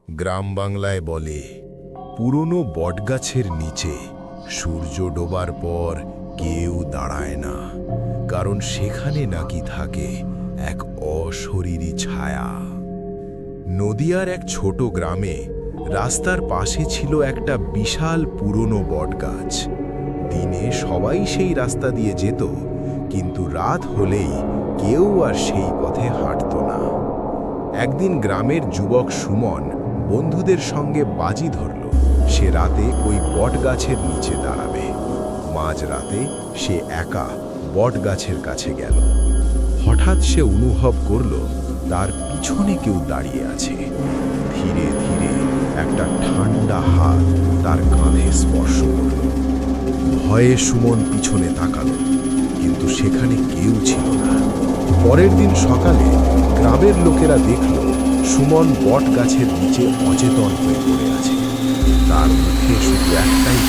গ্রাম বাংলায় বলে, পুরনো বটগাছের নিচে সূর্য ডোবার পর কেউ দাঁড়ায় না, কারণ সেখানে নাকি থাকে এক অশরীরী ছায়া। নদিয়ার এক ছোট গ্রামে রাস্তার পাশে ছিল একটা বিশাল পুরনো বটগাছ। দিনে সবাই সেই রাস্তা দিয়ে যেত, কিন্তু রাত হলেই কেউ আর সেই পথে হাঁটত না। একদিন গ্রামের যুবক সুমন বন্ধুদের সঙ্গে বাজি ধরল, সে রাতে ওই বটগাছের নিচে দাঁড়াবে। মাঝরাতে সে একা বটগাছের কাছে গেল। হঠাৎ সে অনুভব করল তার পিছনে কেউ দাঁড়িয়ে আছে। ধীরে ধীরে একটা ঠান্ডা হাত তার কাঁধে স্পর্শ করল। ভয়ে সুমন পিছনে তাকালো, কিন্তু সেখানে কেউ ছিল না। পরের দিন সকালে গ্রামের লোকেরা দেখল সুমন বট গাছের নিচে অচেতন হয়ে পড়ে আছে। তার মুখে শুধু একটাই